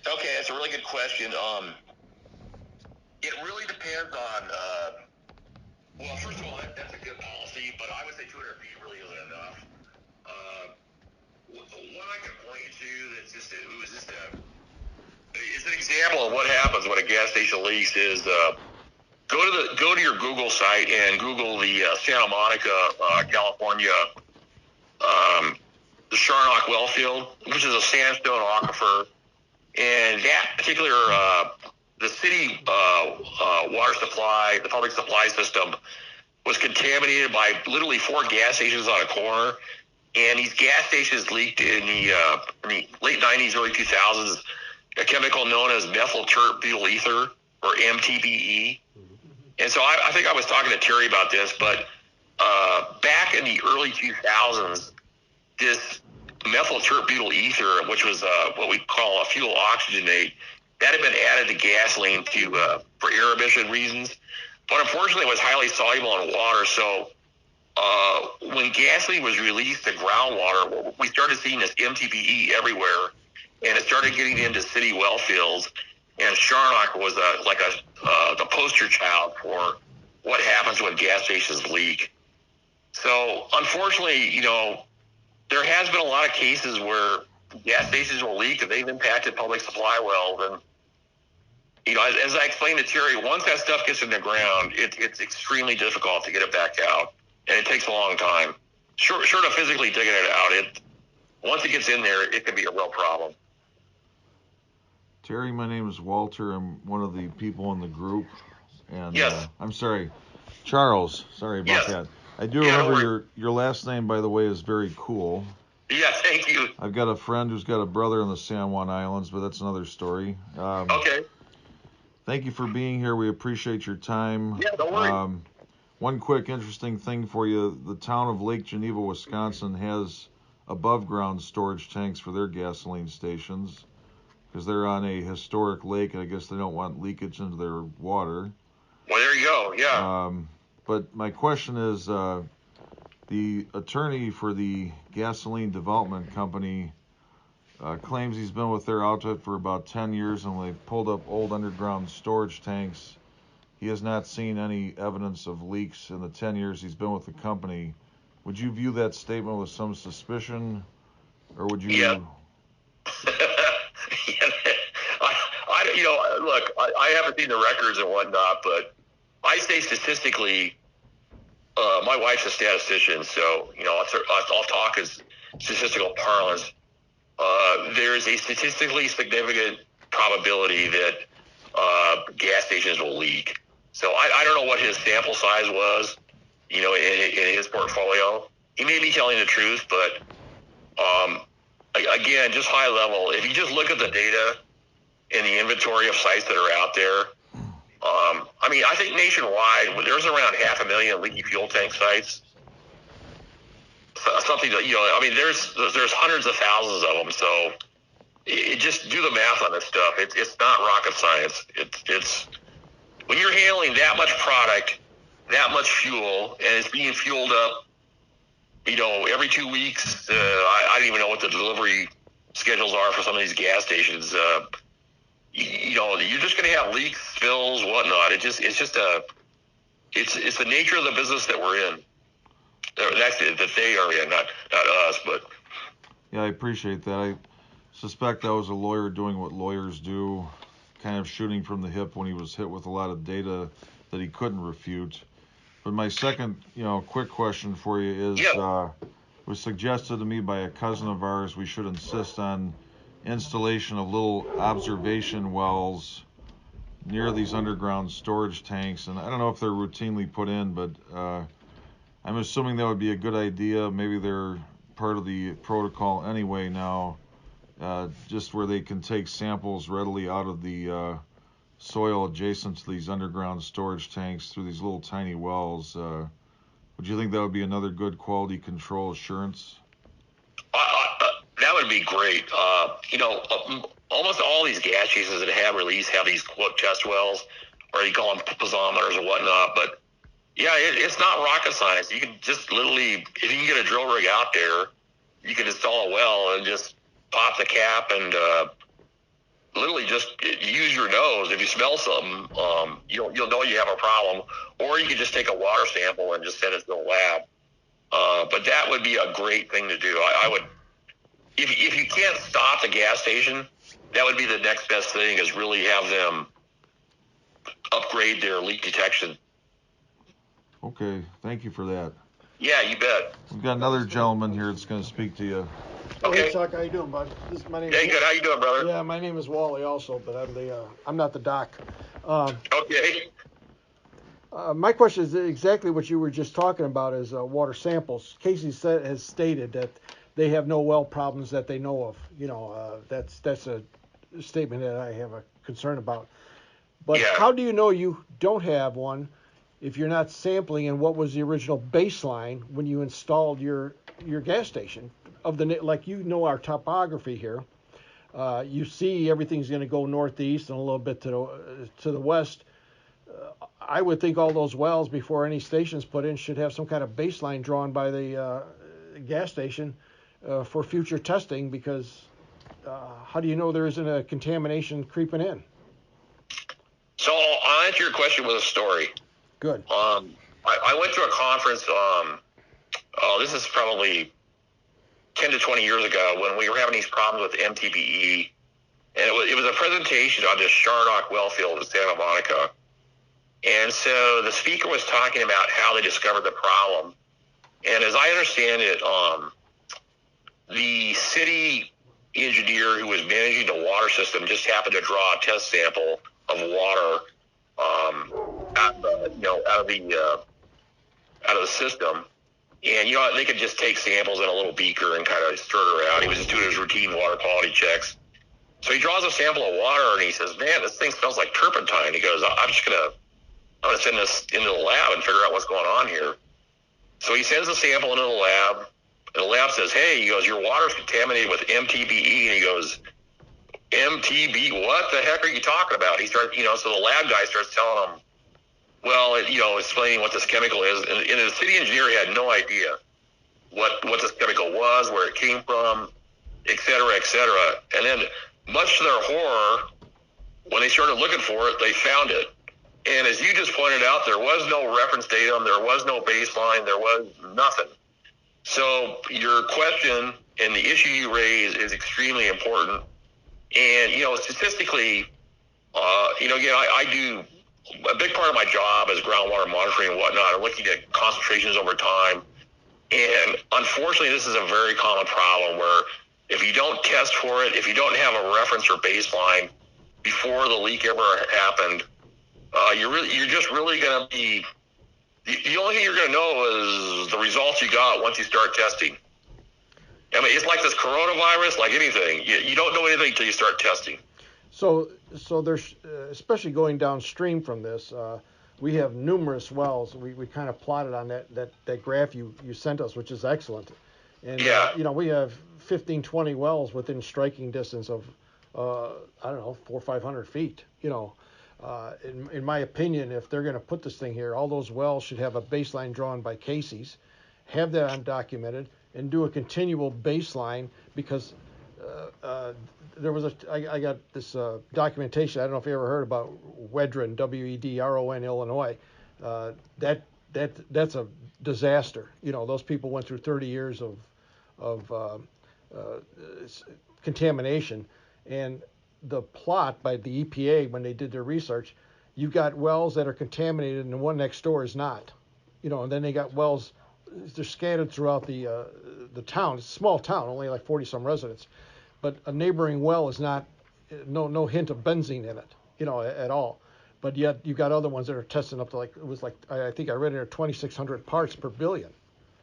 Okay, that's a really good question. It really depends on. Well, first of all, that's a good policy, but I would say 200 feet really isn't enough. One I can point you to that's just is an example of what happens when a gas station leaks is go to your Google site and Google the Santa Monica, California, the Charnock well field, which is a sandstone aquifer, and that particular the city water supply, the public supply system, was contaminated by literally 4 gas stations on a corner, and these gas stations leaked in the late 90s, early 2000s, a chemical known as methyl tert butyl ether, or MTBE. And so I think I was talking to Terry about this, but back in the early 2000s, this methyl tert butyl ether, which was what we call a fuel oxygenate, that had been added to gasoline for air emission reasons. But unfortunately, it was highly soluble in water. So when gasoline was released to groundwater, we started seeing this MTBE everywhere, and it started getting into city well fields. And Charnock was the poster child for what happens when gas stations leak. So unfortunately, there has been a lot of cases where gas stations will leak and they've impacted public supply wells. And as I explained to Terry, once that stuff gets in the ground, it's extremely difficult to get it back out, and it takes a long time. Short of physically digging it out, once it gets in there, it can be a real problem. Terry, my name is Walter. I'm one of the people in the group. And yes. I'm sorry, Charles. Sorry about yes. that. I do remember your last name, by the way, is very cool. Yeah, thank you. I've got a friend who's got a brother in the San Juan Islands, but that's another story. Okay. Thank you for being here. We appreciate your time. Yeah, don't worry. One quick interesting thing for you. The town of Lake Geneva, Wisconsin has above-ground storage tanks for their gasoline stations because they're on a historic lake, and I guess they don't want leakage into their water. Well, there you go, yeah. But my question is, the attorney for the gasoline development company claims he's been with their outfit for about 10 years, and when they pulled up old underground storage tanks, he has not seen any evidence of leaks in the 10 years he's been with the company. Would you view that statement with some suspicion, or would you... Yeah. Look, I haven't seen the records and whatnot, but I say statistically, my wife's a statistician, so, I'll talk as statistical parlance. There is a statistically significant probability that gas stations will leak. So I don't know what his sample size was, in his portfolio. He may be telling the truth, but again, just high level, if you just look at the data and the inventory of sites that are out there, I think nationwide, there's around 500,000 leaky fuel tank sites. Something that, there's hundreds of thousands of them. So just do the math on this stuff. It's not rocket science. It's when you're handling that much product, that much fuel, and it's being fueled up, every 2 weeks. I don't even know what the delivery schedules are for some of these gas stations. You're just going to have leaks, spills, whatnot. It's the nature of the business that we're in. That's it, that they are in, not us, but. Yeah, I appreciate that. I suspect I was a lawyer doing what lawyers do, kind of shooting from the hip when he was hit with a lot of data that he couldn't refute. But my second, quick question for you is, Yeah. was suggested to me by a cousin of ours, we should insist on installation of little observation wells near these underground storage tanks. And I don't know if they're routinely put in, but I'm assuming that would be a good idea. Maybe they're part of the protocol anyway now, just where they can take samples readily out of the soil adjacent to these underground storage tanks through these little tiny wells. Would you think that would be another good quality control assurance? That would be great. Almost all these gas stations that have release have these quote test wells, or you call them piezometers or whatnot. But yeah, it's not rocket science. You can just literally, if you can get a drill rig out there, you can install a well and just pop the cap and literally just use your nose. If you smell something, you'll know you have a problem. Or you can just take a water sample and just send it to the lab. But that would be a great thing to do. I would, if you can't stop the gas station, that would be the next best thing, is really have them upgrade their leak detection. Okay, thank you for that. Yeah, you bet. We've got another gentleman here that's going to speak to you. Okay. Hey Chuck, how you doing, bud? My name. Hey, good. How you doing, brother? Yeah, my name is Wally also, but I'm not the doc. Okay. My question is exactly what you were just talking about, is water samples. Casey has stated that they have no well problems that they know of. That's a statement that I have a concern about. But Yeah. How do you know you don't have one if you're not sampling? And what was the original baseline when you installed your gas station? Like our topography here, you see everything's going to go northeast and a little bit to the west. I would think all those wells, before any stations put in, should have some kind of baseline drawn by the gas station for future testing, because how do you know there isn't a contamination creeping in? So I'll answer your question with a story. Good. I went to a conference. This is probably 10 to 20 years ago, when we were having these problems with MTBE, and it was a presentation on this Shardock well field in Santa Monica. And so the speaker was talking about how they discovered the problem. And as I understand it, the city engineer who was managing the water system just happened to draw a test sample of water out of the system. And, they could just take samples in a little beaker and kind of stir it around. He was just doing his routine water quality checks. So he draws a sample of water and he says, "Man, this thing smells like turpentine." He goes, I'm going to send this into the lab and figure out what's going on here." So he sends the sample into the lab, and the lab says, "Hey," he goes, "your water's contaminated with MTBE." And he goes, "MTB? What the heck are you talking about?" He starts, so the lab guy starts telling him, explaining what this chemical is. And the city engineer had no idea what this chemical was, where it came from, et cetera, et cetera. And then, much to their horror, when they started looking for it, they found it. And as you just pointed out, there was no reference datum, there was no baseline, there was nothing. So your question and the issue you raise is extremely important. And, statistically, I do a big part of my job is groundwater monitoring and whatnot, and looking at concentrations over time. And unfortunately, this is a very common problem where if you don't test for it, if you don't have a reference or baseline before the leak ever happened, you're just really going to be, the only thing you're going to know is the results you got once you start testing. I mean, it's like this coronavirus, like anything. You don't know anything until you start testing. So there's, especially going downstream from this, we have numerous wells. We kind of plotted on that graph you sent us, which is excellent. And, we have 15, 20 wells within striking distance of, 400 or 500 feet. In my opinion, if they're going to put this thing here, all those wells should have a baseline drawn by Casey's, have that undocumented, and do a continual baseline, because I got this documentation. I don't know if you ever heard about Wedron, Wedron, Illinois. That's a disaster. Those people went through 30 years of contamination, and the plot by the EPA, when they did their research, you've got wells that are contaminated and the one next door is not. and then they got wells. They're scattered throughout the town. It's a small town, only like 40 some residents, but a neighboring well is not no hint of benzene in it, at all. But yet you got other ones that are testing up to I think I read it, 2,600 parts per billion.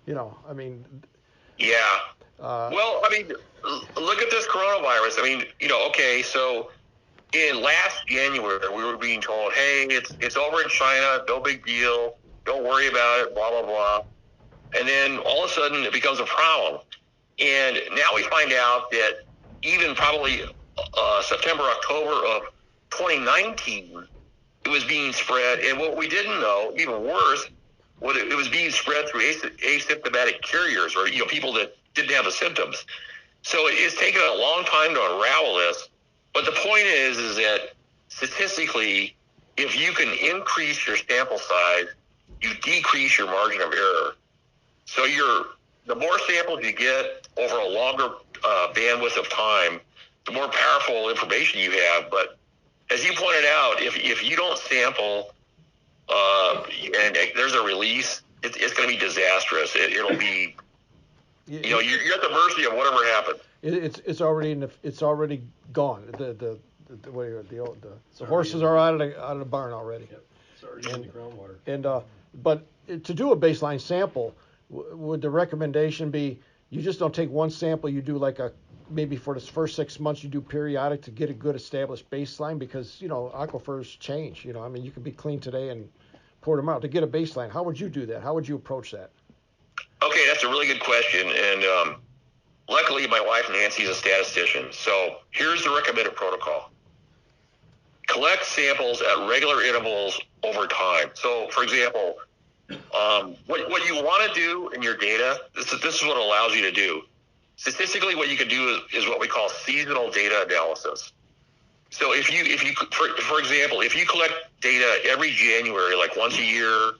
I mean. Yeah. Well, I mean, look at this coronavirus. I mean, okay, so in last January we were being told, hey, it's over in China, no big deal, don't worry about it, blah blah blah. And then all of a sudden it becomes a problem. And now we find out that even probably September, October of 2019, it was being spread. And what we didn't know, even worse, it was being spread through asymptomatic carriers, or people that didn't have the symptoms. So it's taken a long time to unravel this. But the point is that statistically, if you can increase your sample size, you decrease your margin of error. So the more samples you get over a longer bandwidth of time, the more powerful information you have. But as you pointed out, if you don't sample and there's a release, it's going to be disastrous. It'll be, you're at the mercy of whatever happens. It's already gone. The horses are out of the barn already. Yep. It's already in the groundwater. And but to do a baseline sample, would the recommendation be you just don't take one sample, you do maybe for the first 6 months you do periodic to get a good established baseline, because aquifers change. I mean, you could be clean today and pour them out. To get a baseline, how would you do that? How would you approach that? Okay, that's a really good question. And luckily my wife Nancy is a statistician. So here's the recommended protocol. Collect samples at regular intervals over time. So for example, what you want to do in your data, this is what it allows you to do. Statistically, what you can do is what we call seasonal data analysis. So if you for example, if you collect data every January, like once a year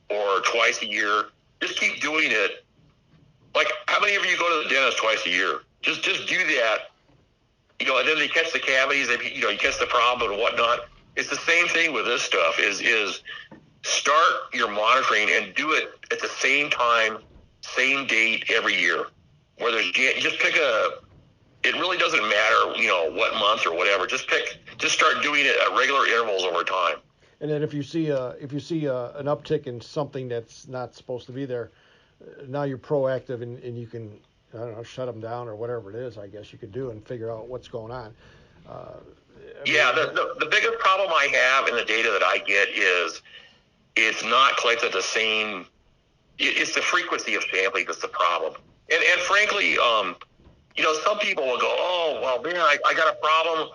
or twice a year, just keep doing it. Like, how many of you go to the dentist twice a year? Just do that. And then they catch the cavities, you catch the problem and whatnot. It's the same thing with this stuff. Is start your monitoring and do it at the same time, same date every year. Just pick it really doesn't matter, what month or whatever. Just start doing it at regular intervals over time. And then if you see an uptick in something that's not supposed to be there, now you're proactive and you can, I don't know, shut them down or whatever it is, I guess you could do, and figure out what's going on. The biggest problem I have in the data that I get is it's not collected the same. It's the frequency of sampling that's the problem. And frankly, some people will go, oh, well, man, I got a problem.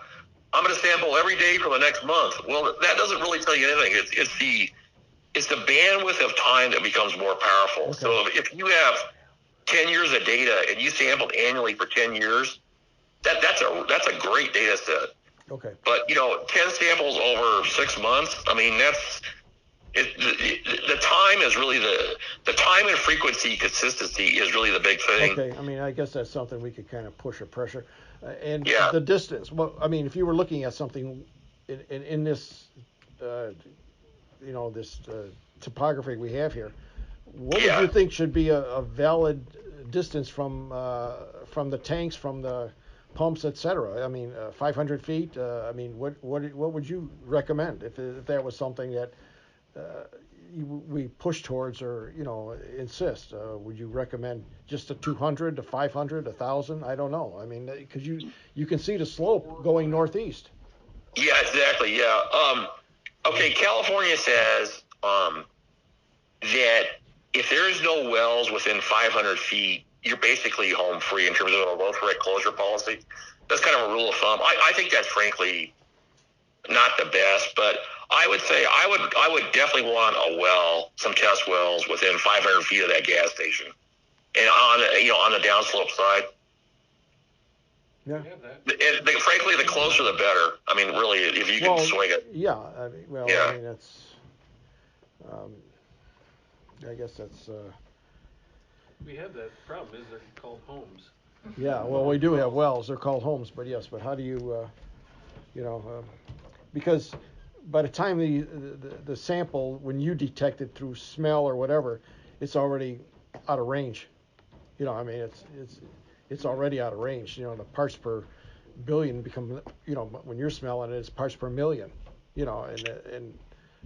I'm going to sample every day for the next month. Well, that doesn't really tell you anything. It's the bandwidth of time that becomes more powerful. Okay. So if you have 10 years of data and you sampled annually for 10 years, that's a great data set. Okay. But 10 samples over 6 months, I mean, the time is really the time and frequency consistency is really the big thing. Okay, I mean, I guess that's something we could kind of push or pressure. The distance. Well, I mean, if you were looking at something in this, this topography we have here, what would you think should be a valid distance from the tanks, from the pumps, etc.? I mean, 500 feet. I mean, what would you recommend if that was something that we push towards or insist? Would you recommend just a 200 to 500, 1,000? I don't know. I mean, because you can see the slope going northeast. Yeah, exactly. Yeah. Okay. California says that if there's no wells within 500 feet, you're basically home free in terms of a low threat closure policy. That's kind of a rule of thumb. I think that's frankly not the best, but I would say I would definitely want some test wells within 500 feet of that gas station, and on the downslope side. Yeah. And frankly, the closer the better. I mean, really, if you can swing it. Yeah. I mean, that's. I guess that's. We have that problem. They're called homes. Yeah. Well, we do have wells. They're called homes, but yes. But how do you, because by the time the sample, when you detect it through smell or whatever, it's already out of range. You know, I mean, it's already out of range. You know, the parts per billion become, you know, when you're smelling it, it's parts per million. You know, and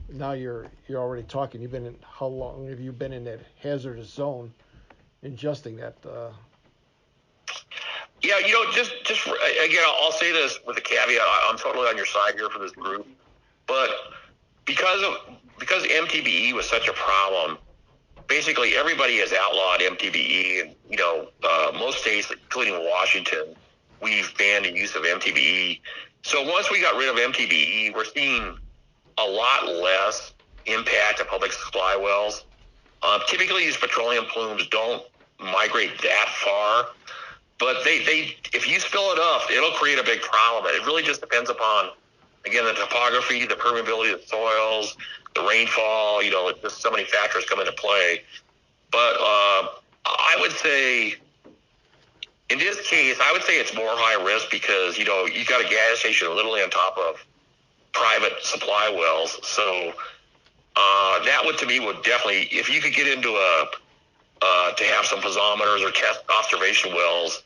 now you're already talking. How long have you been in that hazardous zone, ingesting that? Yeah, you know, just again, I'll say this with a caveat. I'm totally on your side here for this group, but because MTBE was such a problem, basically everybody has outlawed MTBE, and you know, most states, including Washington, we've banned the use of MTBE. So once we got rid of MTBE, we're seeing a lot less impact of public supply wells. Typically, these petroleum plumes don't migrate that far, but they if you spill it up, it'll create a big problem. It really just depends upon, again, the topography, the permeability of the soils, the rainfall. You know, just so many factors come into play. But I would say, in this case, I would say it's more high risk because, you know, you got a gas station literally on top of private supply wells. So that would, to me, would definitely, if you could get into to have some piezometers or test observation wells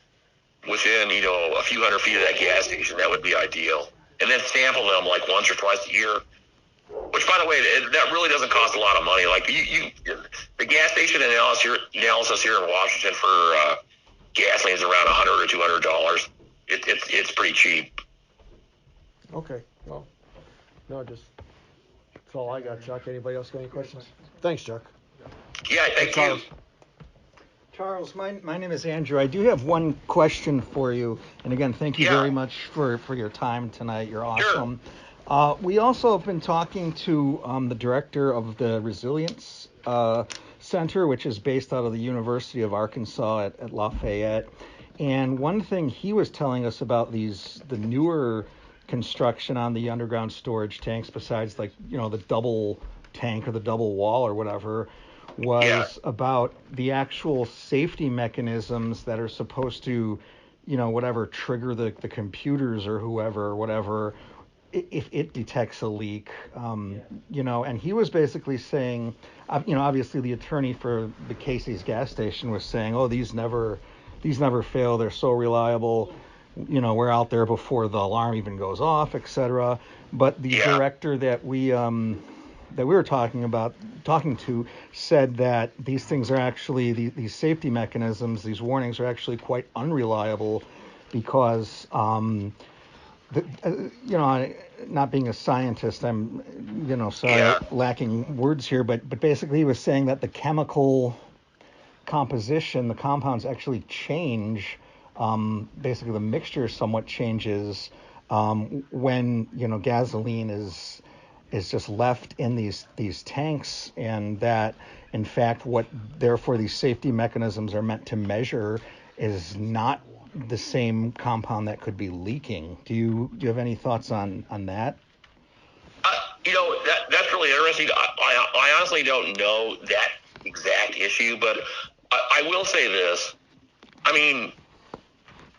within, you know, a few hundred feet of that gas station, that would be ideal. And then sample them like once or twice a year, which, by the way, that really doesn't cost a lot of money. Like the gas station analysis here in Washington for gasoline is around $100 or $200. It's pretty cheap. Okay, well, no, that's all I got, Chuck. Anybody else got any questions? Thanks, Chuck. Yeah, thank you. Charles, my name is Andrew. I do have one question for you. And again, thank you very much for your time tonight. You're awesome. Sure. We also have been talking to the director of the Resilience Center, which is based out of the University of Arkansas at Lafayette. And one thing he was telling us about the newer construction on the underground storage tanks, besides, like, you know, the double tank or the double wall or whatever, was about the actual safety mechanisms that are supposed to, you know, whatever, trigger the computers or whoever or whatever if it detects a leak. You know, and he was basically saying, you know, obviously the attorney for the Casey's gas station was saying, oh, these never fail, they're so reliable, you know, we're out there before the alarm even goes off, etc. But the director that we were talking to said that these things are actually, these safety mechanisms, these warnings are actually quite unreliable because, you know, not being a scientist, I'm, you know, sorry, lacking words here, but basically he was saying that the chemical composition, the compounds actually change, basically the mixture somewhat changes when, you know, gasoline is just left in these tanks, and that in fact what therefore these safety mechanisms are meant to measure is not the same compound that could be leaking. Do you have any thoughts on that? You know, that's really interesting. I honestly don't know that exact issue, but I will say this. I mean,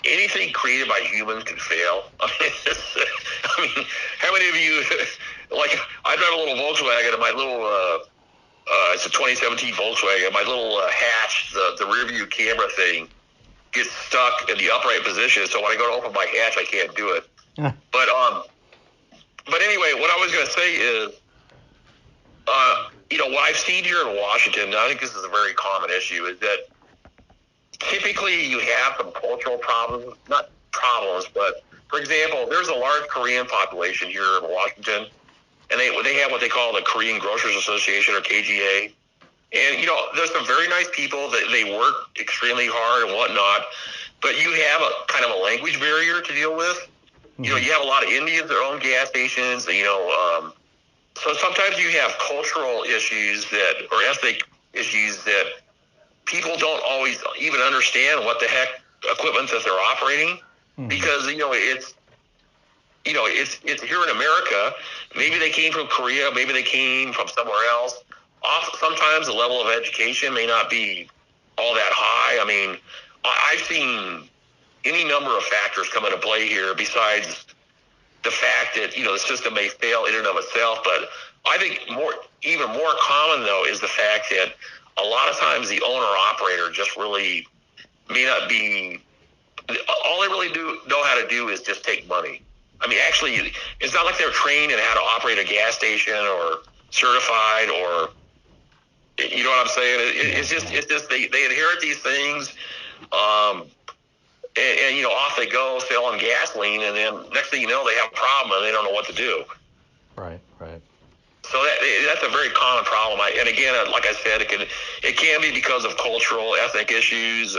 anything created by humans can fail. I mean, how many of you, like, I drive a little Volkswagen, and my little, it's a 2017 Volkswagen, my little hatch, the rear view camera thing, gets stuck in the upright position, so when I go to open my hatch, I can't do it. But anyway, what I was going to say is, you know, what I've seen here in Washington, and I think this is a very common issue, is that typically you have some cultural problems, not problems, but for example, there's a large Korean population here in Washington, and they have what they call the Korean Grocers Association, or KGA. And, you know, there's some very nice people that they work extremely hard and whatnot, but you have a kind of a language barrier to deal with. You know, you have a lot of Indians that own gas stations, you know, so sometimes you have cultural issues or ethnic issues that people don't always even understand what the heck equipment that they're operating, because, you know, it's here in America. Maybe they came from Korea, maybe they came from somewhere else. Sometimes the level of education may not be all that high. I mean, I've seen any number of factors come into play here besides the fact that, the system may fail in and of itself. But I think even more common, though, is the fact that a lot of times the owner-operator just really may not be – all they really know how to do is just take money. I mean, actually, it's not like they're trained in how to operate a gas station or certified or – you know what I'm saying? It's just they inherit these things, and off they go selling gasoline, and then next thing you know, they have a problem and they don't know what to do. Right. So that's a very common problem. And again, like I said, it can be because of cultural, ethnic issues.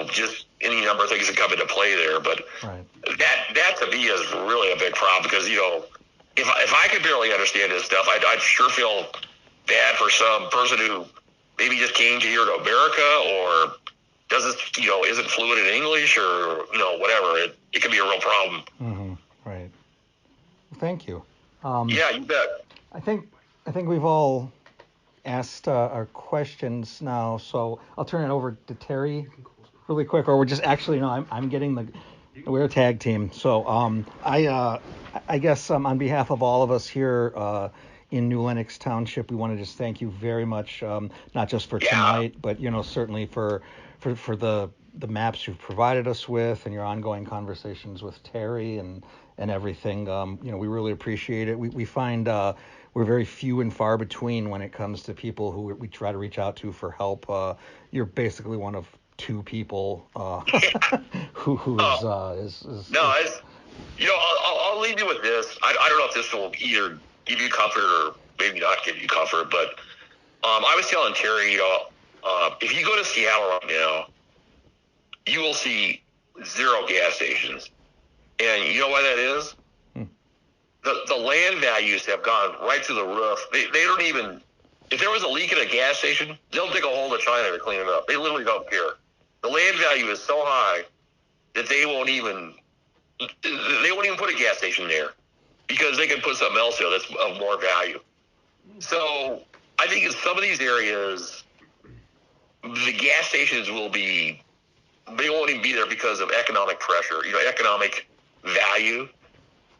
Just any number of things that come into play there. But that to me is really a big problem because if I could barely understand this stuff, I'd sure feel bad for some person who maybe just came here to America or doesn't, isn't fluent in English or, whatever. It can be a real problem. Mm-hmm. Right. Thank you. Yeah, you bet. I think we've all asked our questions now, so I'll turn it over to Terry really quick, or we're just actually, no, I'm getting we're a tag team. So I guess on behalf of all of us here in New Lenox Township, we want to just thank you very much, not just for tonight, but certainly for the maps you've provided us with and your ongoing conversations with Terry and everything. We really appreciate it. We find we're very few and far between when it comes to people who we try to reach out to for help. You're basically one of two people who is. No, I'll leave you with this. I don't know if this will either give you comfort or maybe not give you comfort, but I was telling Terry, if you go to Seattle right now, you will see 0 gas stations. And you know why that is? The land values have gone right through the roof. They don't even, if there was a leak at a gas station, they'll dig a hole to China to clean it up. They literally don't care. The land value is so high that they won't even put a gas station there because they can put something else there that's of more value. So I think in some of these areas, the gas stations they won't even be there because of economic pressure, economic value.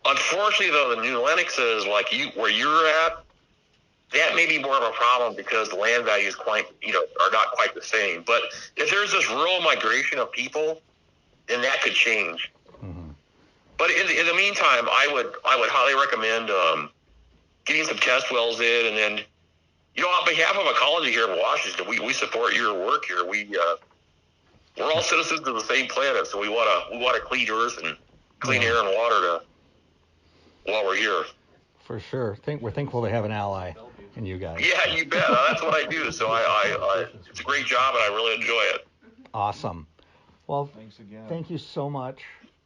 Unfortunately, though, the New Lenox is like where you're at, that may be more of a problem because the land values are not quite the same. But if there's this rural migration of people, then that could change. Mm-hmm. But in the meantime, I would highly recommend getting some test wells in, and then on behalf of Ecology here in Washington, we support your work here. We're all citizens of the same planet, so we want a clean earth and clean air and water while we're here. For sure. We're thankful to have an ally in you guys. Yeah, you bet. That's what I do. So it's a great job, and I really enjoy it. Awesome. Well, thanks again. Thank you so much.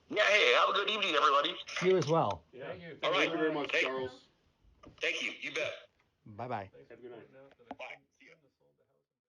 Yeah, hey, have a good evening, everybody. You as well. Yeah. All right. Thank you very much, Charles. Thank you. You bet. Bye-bye. Have a good night. Bye.